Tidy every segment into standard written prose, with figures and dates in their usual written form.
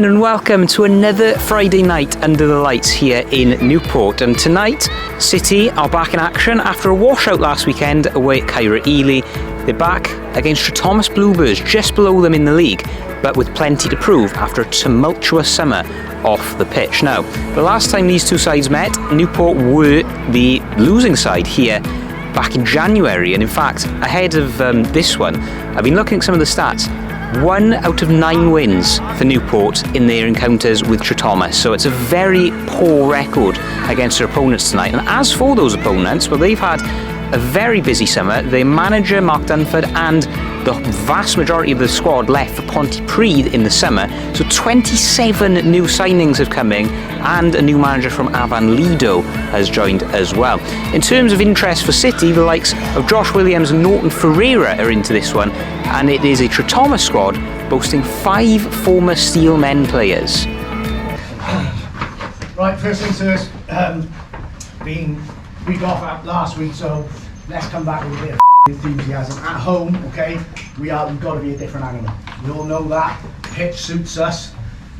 evening and welcome to another Friday night under the lights here in Newport. And tonight, City are back in action after a washout last weekend away at Cymru Ely. They're back against Trethomas Bluebirds, just below them in the league, but with plenty to prove after a tumultuous summer off the pitch. Now, the last time these two sides met, Newport were the losing side here back in January, and in fact, ahead of this one, I've been looking at some of the stats. 1 out of 9 wins for Newport in their encounters with Trethomas, so it's a very poor record against their opponents tonight. And as for those opponents, well, they've had a very busy summer. Their manager, Mark Dunford, and the vast majority of the squad left for Pontypridd in the summer, so 27 new signings have come in, and a new manager from Afan Lido has joined as well. In terms of interest for City, the likes of Josh Williams and Norton Ferreira are into this one, and it is a Trethomas squad boasting 5 former Steel Men players. Right, first things first, being week off last week, so let's come back with a bit of enthusiasm. At home, okay, we've got to be a different animal. We all know that. Pitch suits us,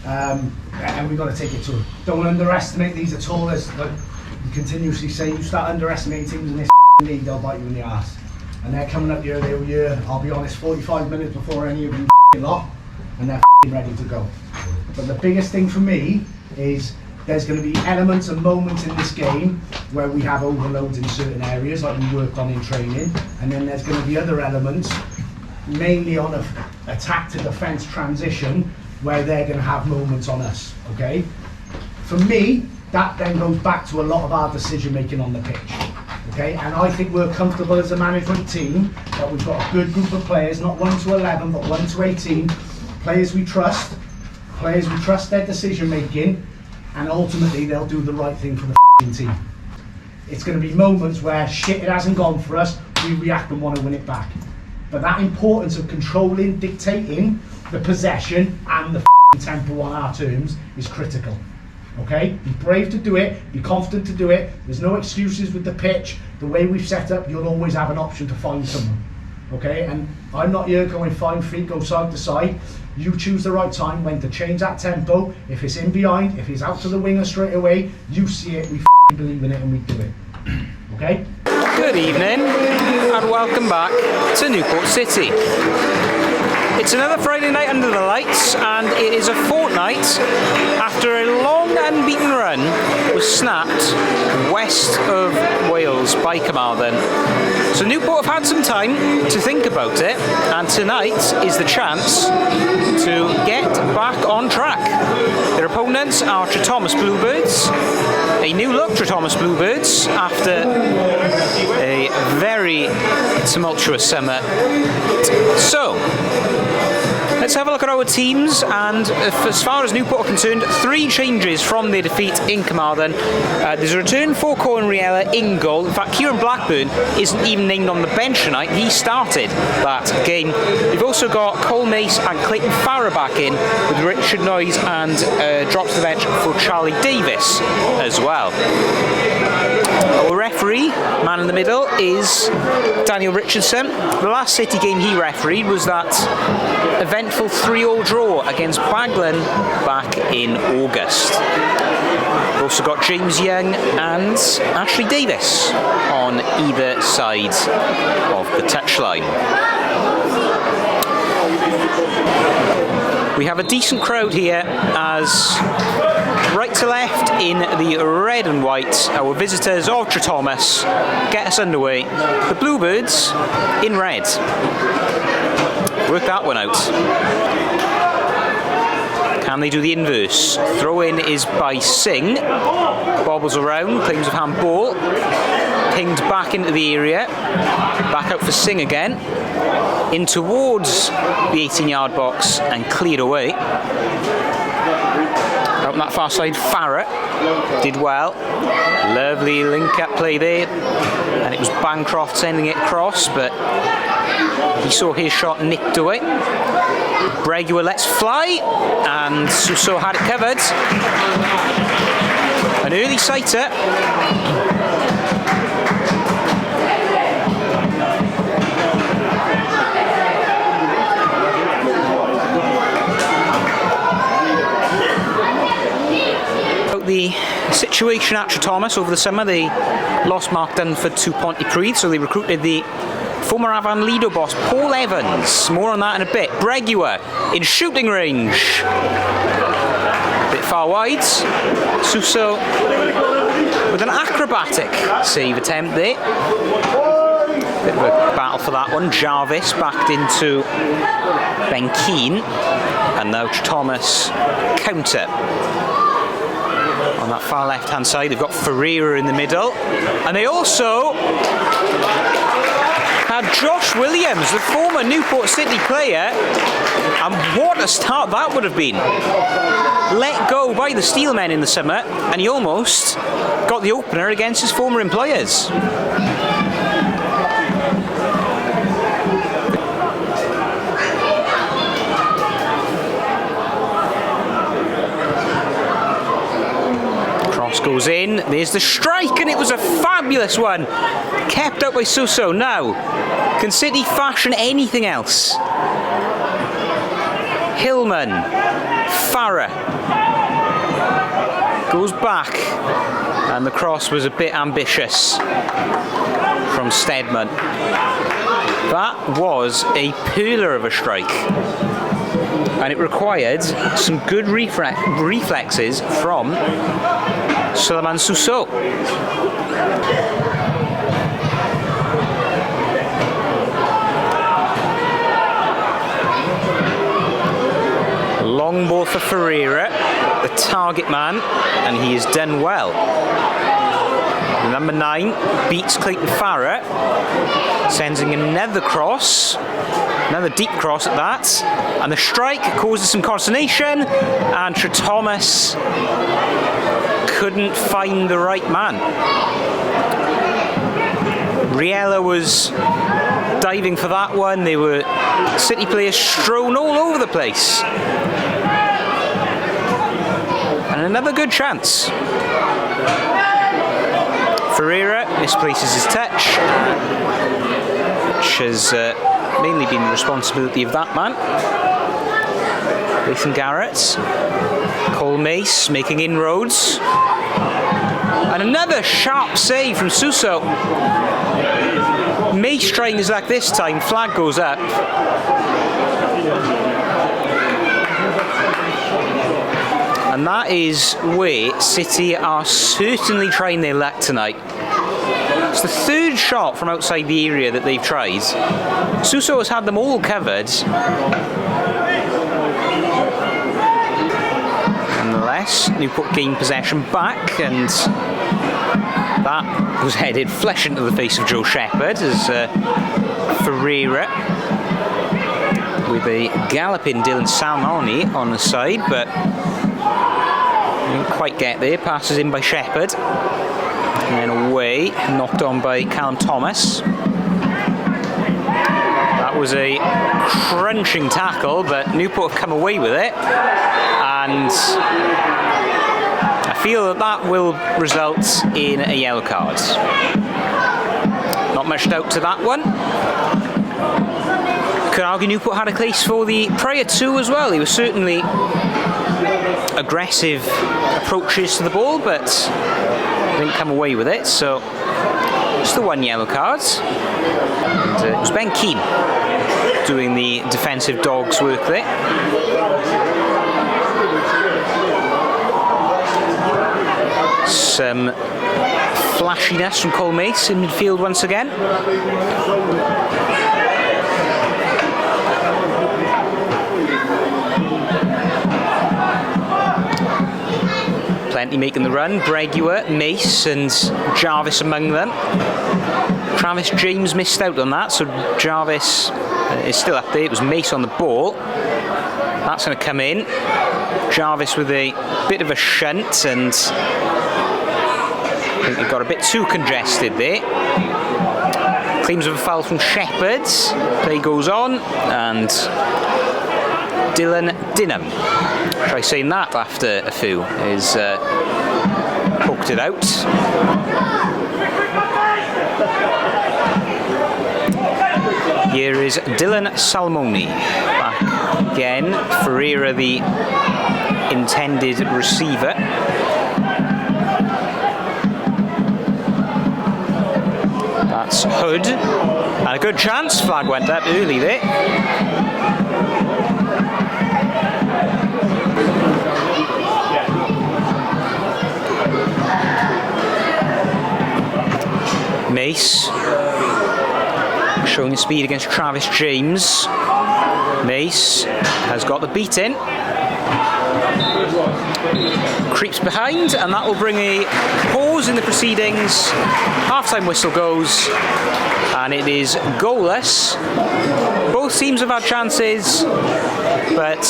and we've got to take it to them. Don't underestimate these at all. As like you continuously say, you start underestimating teams in this league, they'll bite you in the arse. And they're coming up year over year, I'll be honest, 45 minutes before any of them lot, and they're ready to go. But the biggest thing for me is there's going to be elements and moments in this game where we have overloads in certain areas, like we worked on in training, and then there's going to be other elements, mainly on a attack to defence transition, where they're going to have moments on us, okay? For me, that then goes back to a lot of our decision making on the pitch, okay? And I think we're comfortable as a management team that we've got a good group of players, not 1 to 11, but 1 to 18, players we trust their decision making, and ultimately they'll do the right thing for the team. It's going to be moments where shit, it hasn't gone for us, we react and want to win it back. But that importance of controlling, dictating the possession and the tempo on our terms is critical. Okay? Be brave to do it, be confident to do it. There's no excuses with the pitch. The way we've set up, you'll always have an option to find someone. Okay? And I'm not here going find feet, go side to side. You choose the right time when to change that tempo. If it's in behind, if it's out to the winger straight away, you see it, we believe in it, and we do it. Okay? Good evening and welcome back to Newport City. It's another Friday night under the lights, and it is a fortnight after a long unbeaten run was snapped west of Wales by Carmarthen. So Newport have had some time to think about it, and tonight is the chance to get back on track. Their opponents are Trethomas Bluebirds, a new look Trethomas Bluebirds after a very tumultuous summer. So, let's have a look at our teams, and as far as Newport are concerned, 3 changes from their defeat in Carmarthen. There's a return for Cohen Riella in goal. In fact, Kieran Blackburn isn't even named on the bench tonight. He started that game. We've also got Cole Mace and Clayton Farrer back in, with Richard Noyes and dropped to the bench for Charlie Davis as well. Our referee, man in the middle, is Daniel Richardson. The last City game he refereed was that eventful 3-3 draw against Baglan back in August. We've also got James Young and Ashley Davis on either side of the touchline. We have a decent crowd here as right to left in the red and white, our visitors of Trethomas get us underway. The Bluebirds in red. Work that one out. Can they do the inverse? Throw in is by Singh. Bobbles around, claims of handball. Pinged back into the area. Back out for Singh again. In towards the 18-yard box and cleared away. Out on that far side, Farrer did well. Lovely link-up play there. And it was Bancroft sending it across, but he saw his shot nicked away. Bregua lets fly, and Suso had it covered. An early sighter. the situation at Trethomas over the summer. They lost Mark Dunford to Pontypridd, so they recruited the former Afan Lido boss, Paul Evans. More on that in a bit. Bregua in shooting range. Bit far wide. Suso with an acrobatic save attempt there. Bit of a battle for that one. Jarvis backed into Ben Keane. And now Trethomas counter. On that far left hand side, they've got Ferreira in the middle. And they also had Josh Williams, the former Newport City player. And what a start that would have been. Let go by the Steelmen in the summer, and he almost got the opener against his former employers. Cross goes in, there's the strike, and it was a fabulous one. Kept out by Suso. Now, can City fashion anything else? Hillman, Farah goes back, and the cross was a bit ambitious from Stedman. That was a peeler of a strike, and it required some good reflexes from Sulaiman Suso. Long ball for Ferreira, the target man, and he has done well. Number 9 beats Clayton Farah, sending another cross, another deep cross at that, and the strike causes some consternation, and Trethomas couldn't find the right man. Riella was diving for that one. They were City players strewn all over the place. And another good chance. Ferreira misplaces his touch, which has mainly been the responsibility of that man. Nathan Garrett. Cole Mace making inroads. And another sharp save from Suso. Mace trying his luck this time, flag goes up. And that is where City are certainly trying their luck tonight. It's the third shot from outside the area that they've tried. Suso has had them all covered. Nonetheless, Newport gained possession back, and that was headed flush into the face of Joe Shepherd as Ferreira with a galloping Dylan Salmoni on the side, but didn't quite get there. Passes in by Shepherd, and then away, knocked on by Callum Thomas. That was a crunching tackle, but Newport have come away with it, and I feel that that will result in a yellow card. Not much doubt to that one. Could argue Newport had a case for the prior two as well. He was certainly aggressive approaches to the ball, but didn't come away with it, so just the one yellow card. And it was Ben Keane doing the defensive dog's work there. Some flashiness from Cole Mace in midfield once again. Plenty making the run. Bregua, Mace and Jarvis among them. Travis James missed out on that, so Jarvis is still up there. It was Mace on the ball. That's going to come in. Jarvis with a bit of a shunt, and I think he got a bit too congested there. Claims of a foul from Shepherd. Play goes on, and Dylan Dinham, try saying that after a few, is poked it out. Here is Dylan Salmoni back again. Ferreira, the intended receiver. That's Hood. And a good chance. Flag went up early there. Mace. Showing his speed against Travis James. Mace has got the beat in. Creeps behind, and that will bring a pause in the proceedings. Half-time whistle goes, and it is goalless. Both teams have had chances, but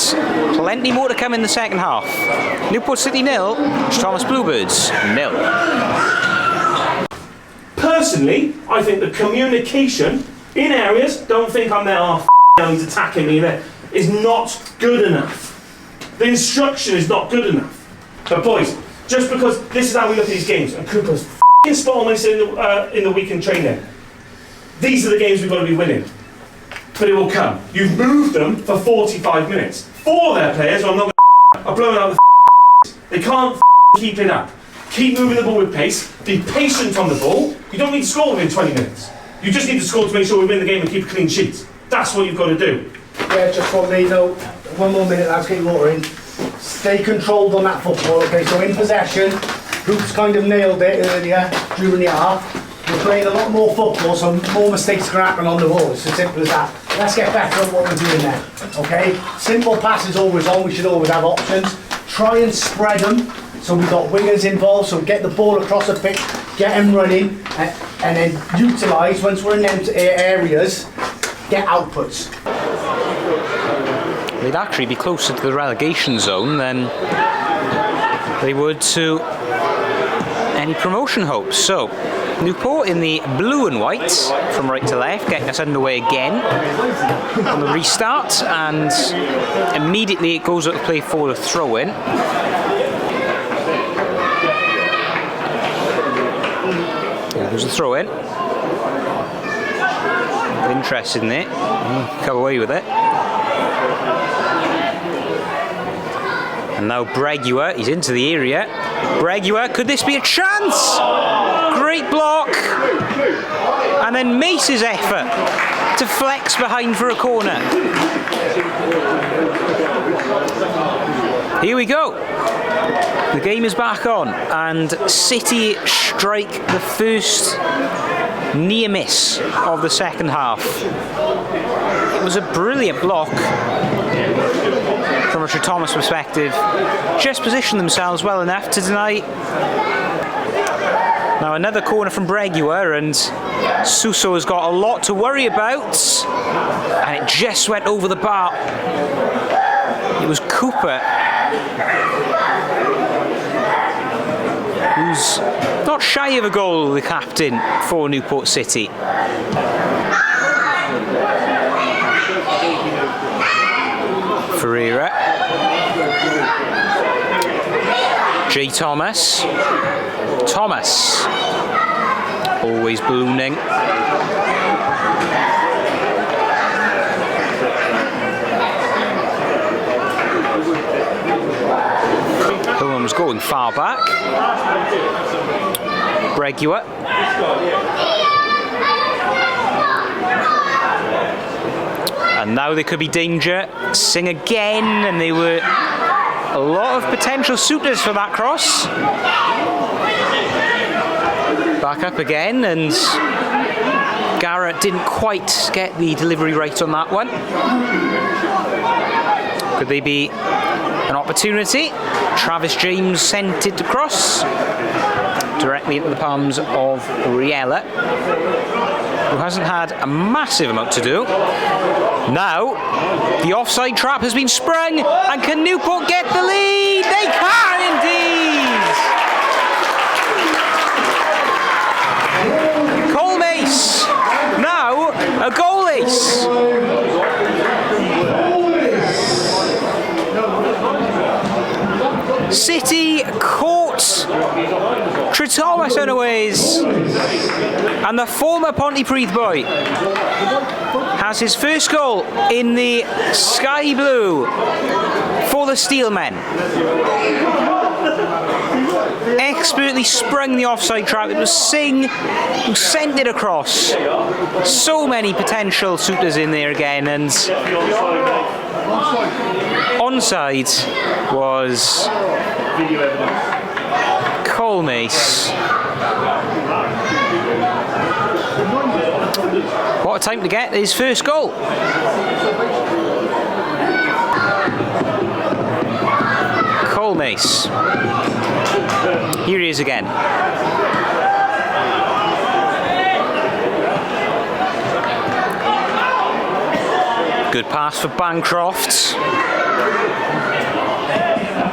plenty more to come in the second half. Newport City 0, Trethomas Bluebirds 0. Personally, I think the communication in areas, don't think I'm there, oh, now he's attacking me there, is not good enough. The instruction is not good enough. But boys, just because this is how we look at these games, and Cooper's f***ing spot on this in the weekend training, these are the games we've got to be winning. But it will come. You've moved them for 45 minutes. 4 of their players, I'm not going to are blowing out the They can't keep it up. Keep moving the ball with pace. Be patient on the ball. You don't need to score within 20 minutes. You just need to score to make sure we win the game and keep a clean sheet. That's what you've got to do. Yeah, just for me though, one more minute, let's get water in. Stay controlled on that football, okay? So in possession, Hoops kind of nailed it earlier during the half. We're playing a lot more football, so more mistakes can happen on the ball. It's as simple as that. Let's get better at what we're doing there, okay? Simple pass is always on, we should always have options. Try and spread them, so we've got wingers involved, so get the ball across the pitch, get them running, and then utilise, once we're in them areas, get outputs. They'd actually be closer to the relegation zone than they would to any promotion hopes. So, Newport in the blue and white from right to left, getting us underway again on the restart, and immediately it goes out to play for the throw-in. There's a throw-in. Interested in it. Come away with it. And now Bregua, he's into the area. Bregua, could this be a chance? Great block. And then Mace's effort to flex behind for a corner. Here we go. The game is back on, and City strike the first near miss of the second half. It was a brilliant block from a Trethomas perspective. Just positioned themselves well enough to deny. Now another corner from Bregua, and Suso has got a lot to worry about, and it just went over the bar. It was Cooper who's not shy of a goal, the captain for Newport City. Ferreira. J. Thomas. Thomas. Always ballooning. Hillman was going far back. Bregua. And now there could be danger. Sing again, and they were a lot of potential suitors for that cross. Back up again, and Garrett didn't quite get the delivery right on that one. Could they be an opportunity? Travis James sent it across directly into the palms of Riella, who hasn't had a massive amount to do. Now, the offside trap has been sprung, and can Newport get the lead? They can indeed! Cole Mace, now a goal ace. City caught Trethomas unawares, and the former Pontypridd boy has his first goal in the sky blue for the Steelmen. expertly sprung the offside trap. It was Singh who sent it across. So many potential suitors in there again, and onside was Colmace. What a time to get his first goal. Colmace. Here he is again. Good pass for Bancroft.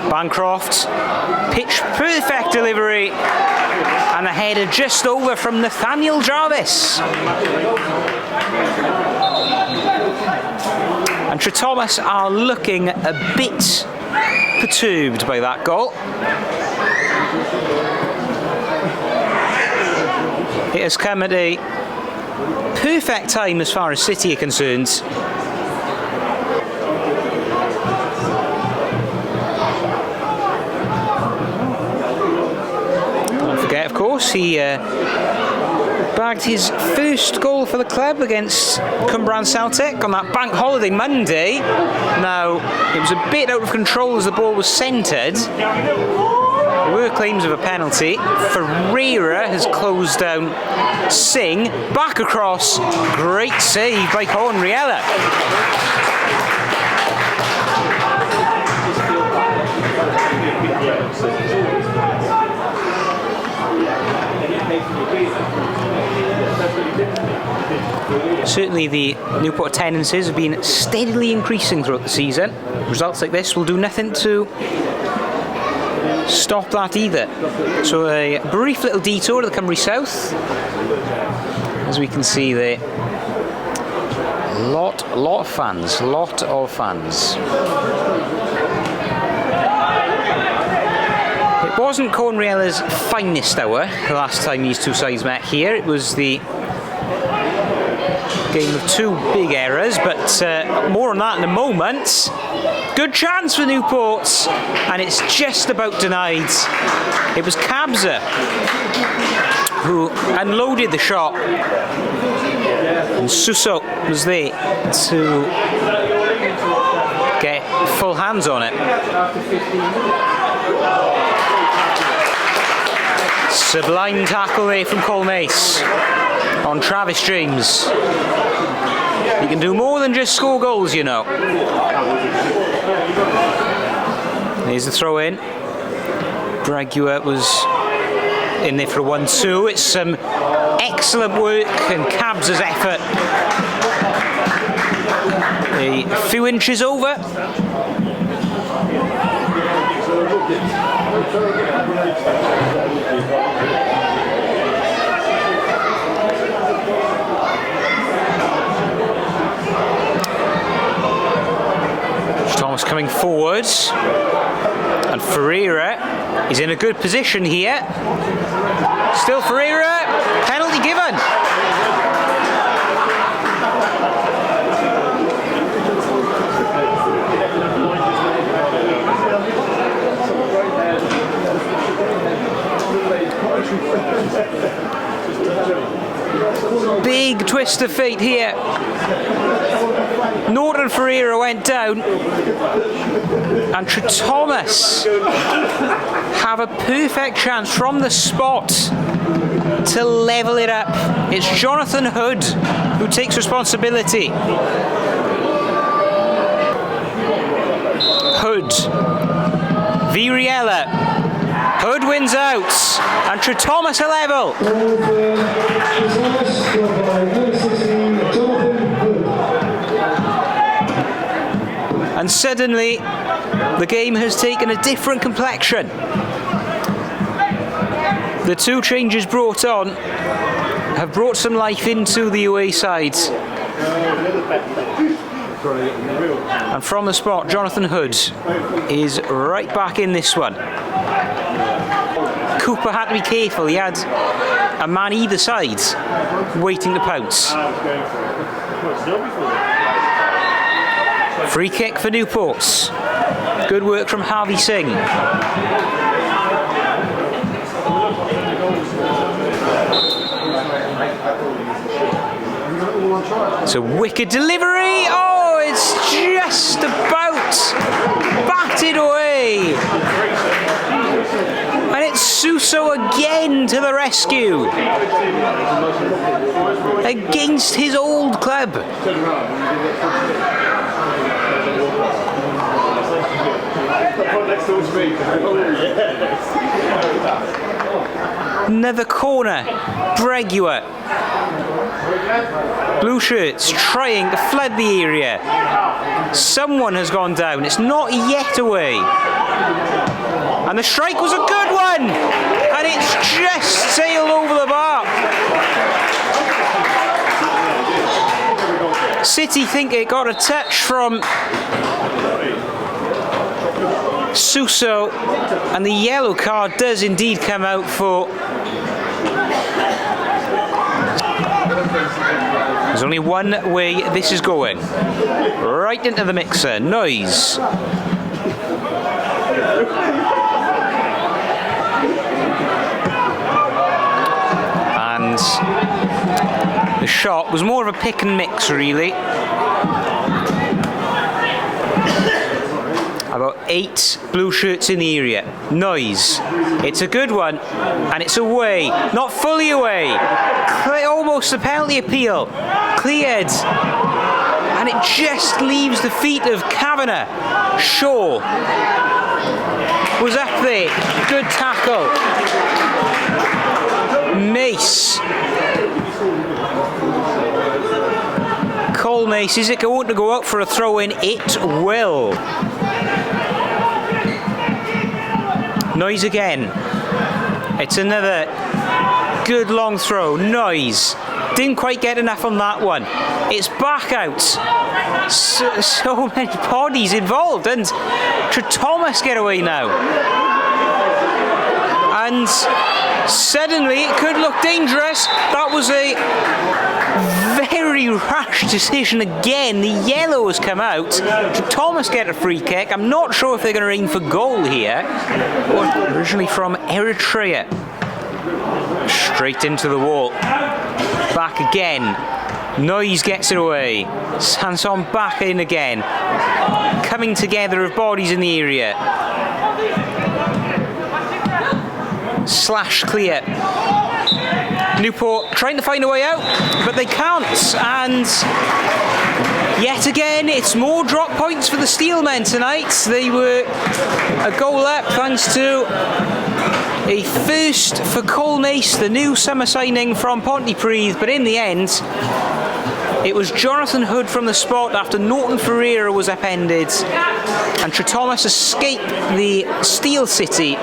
Bancroft, pitch perfect delivery, and a header just over from Nathaniel Jarvis. And Trethomas are looking a bit perturbed by that goal. It has come at a perfect time as far as City are concerned. Of course, he bagged his first goal for the club against Cymru Celtic on that bank holiday Monday. Now, it was a bit out of control as the ball was centred. There were claims of a penalty. Ferreira has closed down Singh. Back across. Great save by Cornriella. Certainly the Newport attendances have been steadily increasing throughout the season. Results like this will do nothing to stop that either. So a brief little detour to the Cymru South. As we can see there, lot of fans. It wasn't Cornriella's finest hour the last time these two sides met here. It was the game of two big errors, but more on that in a moment. Good chance for Newport, and it's just about denied. It was Kabza who unloaded the shot, and Suso was there to get full hands on it. Sublime tackle there from Colmace on Travis James. He can do more than just score goals, you know. Here's the throw in. Bregua was in there for a 1-2. It's some excellent work and Cabs' effort. A few inches over. Thomas coming forward, and Ferreira is in a good position here. Still Ferreira, penalty given. Big twist of fate here. Norton Ferreira went down, and Trethomas have a perfect chance from the spot to level it up. It's Jonathan Hood who takes responsibility. Hood, Viriella, Hood wins out, and Trethomas a level. And suddenly, the game has taken a different complexion. The two changes brought on have brought some life into the away sides. And from the spot, Jonathan Hood is right back in this one. Cooper had to be careful. He had a man either side waiting to pounce. Free kick for Newport. Good work from Harvey Singh. It's a wicked delivery. Oh, it's just about batted away. And it's Suso again to the rescue. Against his old club. Another corner. Bregua. Blue shirts trying to flood the area. Someone has gone down. It's not yet away. And the strike was a good one. And it's just sailed over the bar. City think it got a touch from Suso, and the yellow card does indeed come out for... There's only one way this is going. Right into the mixer. Noise. And the shot was more of a pick and mix, really. About 8 blue shirts in the area. Noise. It's a good one, and it's away. Not fully away. Almost a penalty appeal. Cleared. And it just leaves the feet of Kavanagh. Shaw was up there. Good tackle. Mace. Cole Mace, is it going to go out for a throw-in? It will. Noise again. It's another good long throw. Noise. Didn't quite get enough on that one. It's back out. So many bodies involved, and Trethomas get away now. And suddenly it could look dangerous. That was a very rash decision again. The yellow has come out. Trethomas get a free kick. I'm not sure if they're going to aim for goal here. Originally from Eritrea. Straight into the wall. Back again. Noise gets it away. Sanson back in again. Coming together of bodies in the area. Slash clear. Newport trying to find a way out, but they can't. And yet again, it's more drop points for the Steelmen tonight. They were a goal up thanks to a first for Cole Mace, the new summer signing from Pontypridd, but in the end, it was Jonathan Hood from the spot after Norton Ferreira was upended, and Trethomas escaped the Steel City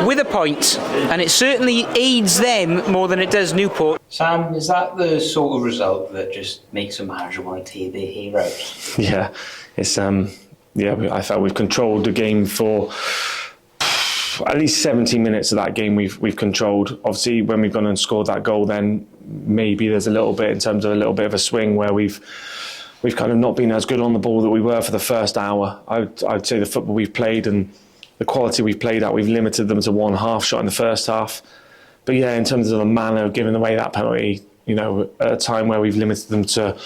with a point, and it certainly aids them more than it does Newport. Sam, is that the sort of result that just makes a manager want to tear their hair out? Yeah, it's I felt we've controlled the game for at least 70 minutes of that game. We've controlled. Obviously, when we've gone and scored that goal, then maybe there's a little bit in terms of a little bit of a swing where we've kind of not been as good on the ball that we were for the first hour. I'd say the football we've played and the quality we've played at, we've limited them to one half shot in the first half. But yeah, in terms of the manner of giving away that penalty, at a time where we've limited them to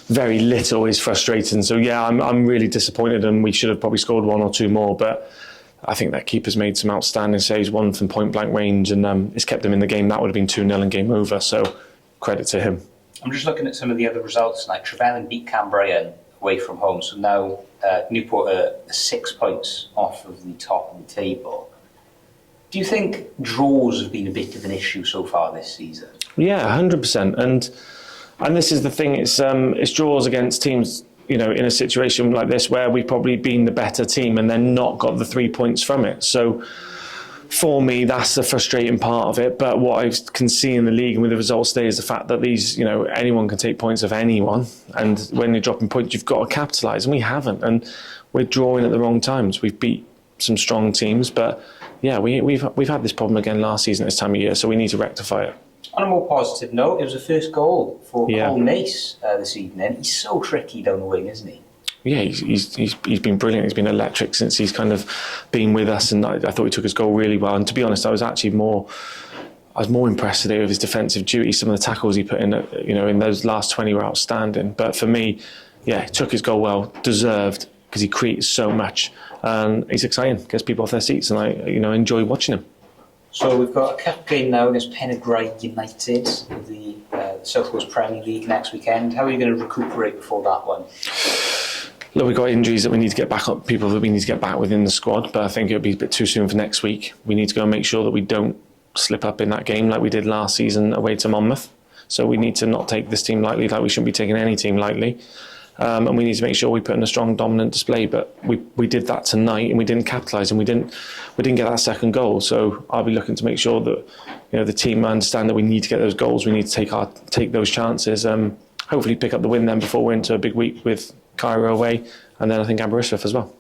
very little is frustrating. So yeah, I'm really disappointed, and we should have probably scored one or two more. But I think that keeper's made some outstanding saves, one from point blank range, and it's kept them in the game. That would have been 2-0 and game over. So credit to him. I'm just looking at some of the other results. Like Trevelyan beat Cambria away from home, so now Newport are 6 points off of the top of the table. Do you think draws have been a bit of an issue so far this season? Yeah, 100%. And this is the thing. It's draws against teams, in a situation like this where we've probably been the better team and then not got the 3 points from it. So for me, that's the frustrating part of it. But what I can see in the league and with the results today is the fact that these, anyone can take points of anyone. And when you're dropping points, you've got to capitalise. And we haven't. And we're drawing at the wrong times. We've beat some strong teams. But yeah, we've had this problem again last season at this time of year. So we need to rectify it. On a more positive note, it was the first goal for Cole Mace this evening. He's so tricky down the wing, isn't he? Yeah, he's been brilliant. He's been electric since he's kind of been with us, and I thought he took his goal really well. And to be honest, I was actually more I was more impressed today with his defensive duty. Some of the tackles he put in, in those last 20 were outstanding. But for me, yeah, he took his goal well, deserved, because he creates so much. And he's exciting, gets people off their seats, and I enjoy watching him. So we've got a cup game now against Penygrind United in the South Coast Premier League next weekend. How are you going to recuperate before that one? Look, we've got injuries that we need to get back up, people that we need to get back within the squad, but I think it'll be a bit too soon for next week. We need to go and make sure that we don't slip up in that game like we did last season away to Monmouth. So we need to not take this team lightly, like we shouldn't be taking any team lightly. And we need to make sure we put in a strong, dominant display. But we did that tonight, and we didn't capitalise, and we didn't get that second goal. So I'll be looking to make sure that the team understand that we need to get those goals. We need to take those chances. Hopefully pick up the win then before we're into a big week with Cairo away, and then I think Aberystwyth as well.